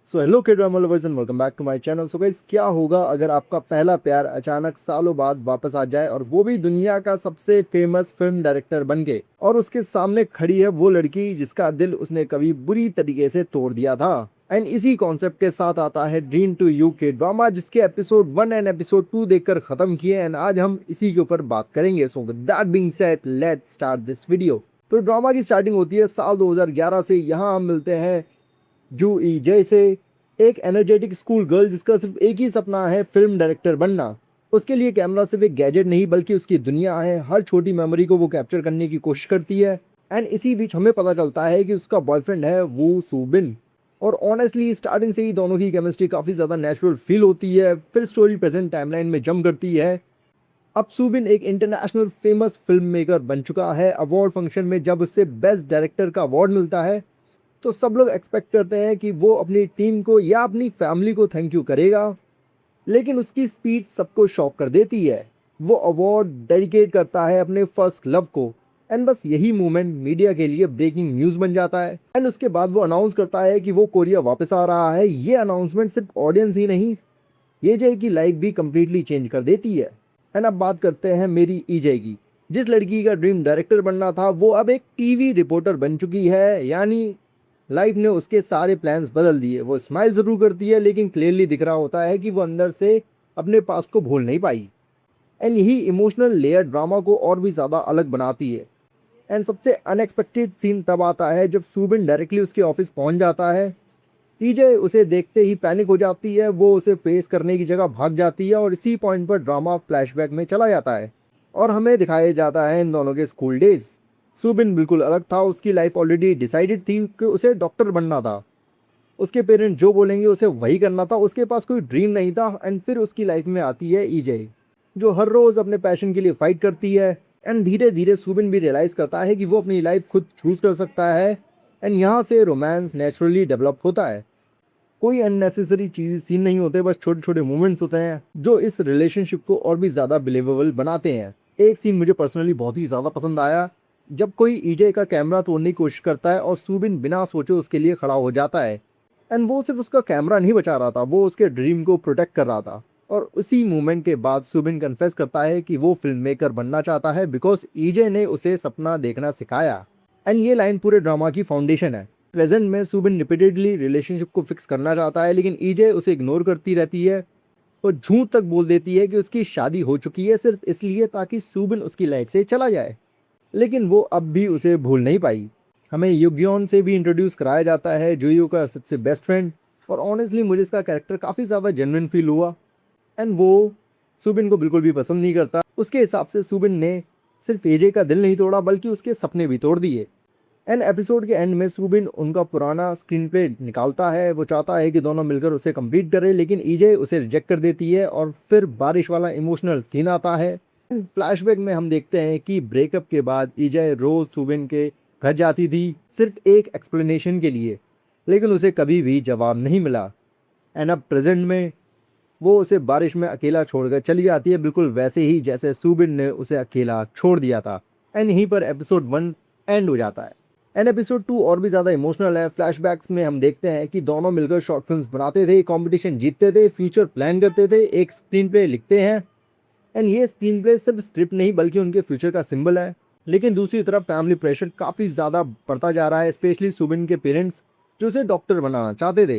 So hello K drama lovers and welcome back to my channel. So guys, क्या होगा अगर आपका पहला प्यार अचानक सालों बाद वापस आ जाए और वो भी दुनिया का सबसे फेमस फिल्म डायरेक्टर बन के, और उसके सामने खड़ी है वो लड़की जिसका दिल उसने कभी बुरी तरीके से तोड़ दिया था। एंड इसी कॉन्सेप्ट के साथ आता है ड्रीम टू यू के ड्रामा, जिसके एपिसोड 1 एंड एपिसोड 2 देखकर खत्म किए एंड आज हम इसी के ऊपर बात करेंगे। So with that being said, let's start this video. तो ड्रामा की स्टार्टिंग होती है साल 2011 से। यहाँ हम मिलते हैं जू ई जय से, एक एनर्जेटिक स्कूल गर्ल जिसका सिर्फ एक ही सपना है, फिल्म डायरेक्टर बनना। उसके लिए कैमरा सिर्फ एक गैजेट नहीं बल्कि उसकी दुनिया है। हर छोटी मेमोरी को वो कैप्चर करने की कोशिश करती है। एंड इसी बीच हमें पता चलता है कि उसका बॉयफ्रेंड है वो सूबिन। और ऑनेस्टली स्टार्टिंग से ही दोनों की केमिस्ट्री काफ़ी ज़्यादा नेचुरल फील होती है। फिर स्टोरी प्रेजेंट टाइमलाइन में जंप करती है। अब सूबिन एक इंटरनेशनल फेमस फिल्म मेकर बन चुका है। अवार्ड फंक्शन में जब उससे बेस्ट डायरेक्टर का अवार्ड मिलता है तो सब लोग एक्सपेक्ट करते हैं कि वो अपनी टीम को या अपनी फैमिली को थैंक यू करेगा, लेकिन उसकी स्पीच सबको शॉक कर देती है। वो अवार्ड डेडिकेट करता है अपने फर्स्ट लव को। एंड बस यही मोमेंट मीडिया के लिए ब्रेकिंग न्यूज़ बन जाता है। एंड उसके बाद वो अनाउंस करता है कि वो कोरिया वापस आ रहा है। ये अनाउंसमेंट सिर्फ ऑडियंस ही नहीं, ये जय की लाइफ भी कम्प्लीटली चेंज कर देती है। एंड अब बात करते हैं मेरी ईजय की। जिस लड़की का ड्रीम डायरेक्टर बनना था वो अब एक टीवी रिपोर्टर बन चुकी है। यानी लाइफ ने उसके सारे प्लान्स बदल दिए। वो स्माइल ज़रूर करती है लेकिन क्लियरली दिख रहा होता है कि वो अंदर से अपने पास को भूल नहीं पाई। एंड यही इमोशनल लेयर ड्रामा को और भी ज़्यादा अलग बनाती है। एंड सबसे अनएक्सपेक्टेड सीन तब आता है जब सूबिन डायरेक्टली उसके ऑफिस पहुंच जाता है। टीजे उसे देखते ही पैनिक हो जाती है। वो उसे फेस करने की जगह भाग जाती है और इसी पॉइंट पर ड्रामा फ्लैशबैक में चला जाता है और हमें दिखाया जाता है इन दोनों के स्कूल डेज। सुबिन बिल्कुल अलग था। उसकी लाइफ ऑलरेडी डिसाइडेड थी कि उसे डॉक्टर बनना था। उसके पेरेंट्स जो बोलेंगे उसे वही करना था। उसके पास कोई ड्रीम नहीं था। एंड फिर उसकी लाइफ में आती है ईजे, जो हर रोज़ अपने पैशन के लिए फाइट करती है। एंड धीरे धीरे सुबिन भी रियलाइज़ करता है कि वो अपनी लाइफ खुद चूज़ कर सकता है। एंड यहाँ से रोमांस नेचुरली डेवलप होता है। कोई अननेसेसरी चीज़ सीन नहीं होते, बस छोटे छोटे मोमेंट्स होते हैं जो इस रिलेशनशिप को और भी ज़्यादा बिलीवेबल बनाते हैं। एक सीन मुझे पर्सनली बहुत ही ज़्यादा पसंद आया, जब कोई ईजे का कैमरा तोड़ने की कोशिश करता है और सूबिन बिना सोचे उसके लिए खड़ा हो जाता है। एंड वो सिर्फ उसका कैमरा नहीं बचा रहा था, वो उसके ड्रीम को प्रोटेक्ट कर रहा था। और उसी मोमेंट के बाद सूबिन कन्फेस करता है कि वो फिल्म मेकर बनना चाहता है बिकॉज ईजे ने उसे सपना देखना सिखाया। एंड ये लाइन पूरे ड्रामा की फाउंडेशन है। प्रेजेंट में सूबिन रिपीटेडली रिलेशनशिप को फिक्स करना चाहता है लेकिन ईजे उसे इग्नोर करती रहती है और झूठ तक बोल देती है कि उसकी शादी हो चुकी है, सिर्फ इसलिए ताकि सूबिन उसकी लाइफ से चला जाए। लेकिन वो अब भी उसे भूल नहीं पाई। हमें युग्योन से भी इंट्रोड्यूस कराया जाता है, जुयो का सबसे बेस्ट फ्रेंड। और ऑनेस्टली मुझे इसका कैरेक्टर काफ़ी ज़्यादा जेन्युइन फील हुआ। एंड वो सुबिन को बिल्कुल भी पसंद नहीं करता। उसके हिसाब से सुबिन ने सिर्फ एजे का दिल नहीं तोड़ा बल्कि उसके सपने भी तोड़ दिए। एंड एपिसोड के एंड में सुबिन उनका पुराना स्क्रीन पे निकालता है। वो चाहता है कि दोनों मिलकर उसे कंप्लीट करें लेकिन ईजे उसे रिजेक्ट कर देती है। और फिर बारिश वाला इमोशनल सीन आता है। फ्लैशबैक में हम देखते हैं कि ब्रेकअप के बाद ईजे रोज सुबिन के घर जाती थी सिर्फ एक एक्सप्लेनेशन के लिए, लेकिन उसे कभी भी जवाब नहीं मिला। एंड अब प्रेजेंट में वो उसे बारिश में अकेला छोड़कर चली जाती है, बिल्कुल वैसे ही जैसे सुबिन ने उसे अकेला छोड़ दिया था। एंड यहीं पर एपिसोड 1 एंड हो जाता है। एंड एपिसोड 2 और भी ज़्यादा इमोशनल है। फ्लैशबैक्स में हम देखते हैं कि दोनों मिलकर शॉर्ट फिल्म्स बनाते थे, कंपटीशन जीतते थे, फ्यूचर प्लान करते थे, एक स्क्रीन प्ले लिखते हैं। एंड ये स्क्रीन प्ले सिर्फ स्क्रिप्ट नहीं बल्कि उनके फ्यूचर का सिंबल है। लेकिन दूसरी तरफ फैमिली प्रेशर काफ़ी ज़्यादा बढ़ता जा रहा है, स्पेशली सुबिन के पेरेंट्स जो उसे डॉक्टर बनाना चाहते थे।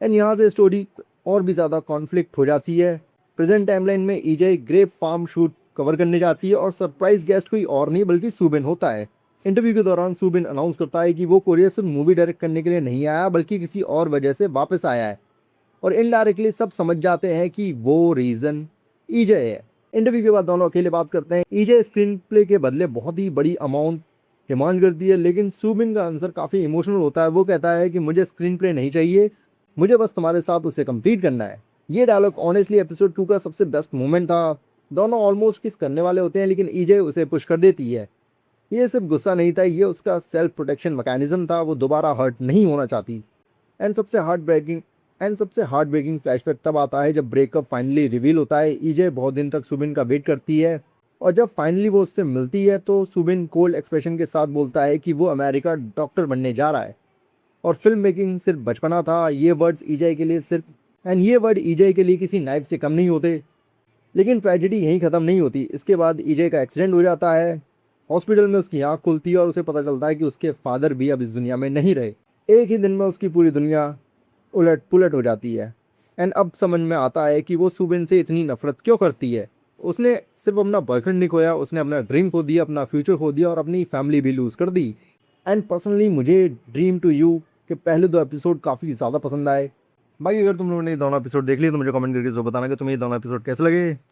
एंड यहाँ से स्टोरी और भी ज़्यादा कॉन्फ्लिक्ट हो जाती है। प्रेजेंट टाइमलाइन में EJ grape farm shoot cover करने जाती है और सरप्राइज गेस्ट कोई और नहीं बल्कि सुबिन होता है। इंटरव्यू के दौरान सुबिन अनाउंस करता है कि वो कोरिया सिर्फ मूवी डायरेक्ट करने के लिए नहीं आया बल्कि किसी और वजह से वापस आया है। और इनडायरेक्टली सब समझ जाते हैं कि वो रीज़न ईजे है। इंटरव्यू के बाद दोनों अकेले बात करते हैं। ईजे स्क्रीन प्ले के बदले बहुत ही बड़ी अमाउंट डिमांड करती है लेकिन सुबिन का आंसर काफ़ी इमोशनल होता है। वो कहता है कि मुझे स्क्रीन प्ले नहीं चाहिए, मुझे बस तुम्हारे साथ उसे कंप्लीट करना है। ये डायलॉग ऑनेस्टली एपिसोड 2 का सबसे बेस्ट मोमेंट था। दोनों ऑलमोस्ट किस करने वाले होते हैं लेकिन ईजे उसे पुश कर देती है। ये सिर्फ गुस्सा नहीं था, ये उसका सेल्फ प्रोटेक्शन मैकेनिज्म था। वो दोबारा हर्ट नहीं होना चाहती। एंड सबसे हार्ट ब्रेकिंग फ्लैशबैक तब आता है जब ब्रेकअप फाइनली रिवील होता है। ईजे बहुत दिन तक सुबिन का वेट करती है और जब फाइनली वो उससे मिलती है तो सुबिन कोल्ड एक्सप्रेशन के साथ बोलता है कि वो अमेरिका डॉक्टर बनने जा रहा है। और फिल्म मेकिंग सिर्फ बचपना था। ये वर्ड्स ईजाई के लिए सिर्फ एंड ये वर्ड ईजाई के लिए किसी नाइफ से कम नहीं होते। लेकिन ट्रेजेडी यहीं ख़त्म नहीं होती। इसके बाद ईजाई का एक्सीडेंट हो जाता है। हॉस्पिटल में उसकी आँख खुलती है और उसे पता चलता है कि उसके फादर भी अब इस दुनिया में नहीं रहे। एक ही दिन में उसकी पूरी दुनिया उलट पुलट हो जाती है। एंड अब समझ में आता है कि वो सुबिन से इतनी नफरत क्यों करती है। उसने सिर्फ अपना बॉयफ्रेंड नहीं खोया, उसने अपना ड्रीम खो दिया, अपना फ्यूचर खो दिया और अपनी फैमिली भी लूज़ कर दी। एंड पर्सनली मुझे ड्रीम टू यू के पहले 2 एपिसोड काफ़ी ज़्यादा पसंद आए। बाकी अगर तुम लोगों ने ये दोनों एपिसोड देख लिए तो मुझे कमेंट करके ज़रूर बताना कि तुम्हें ये दोनों एपिसोड कैसे लगे।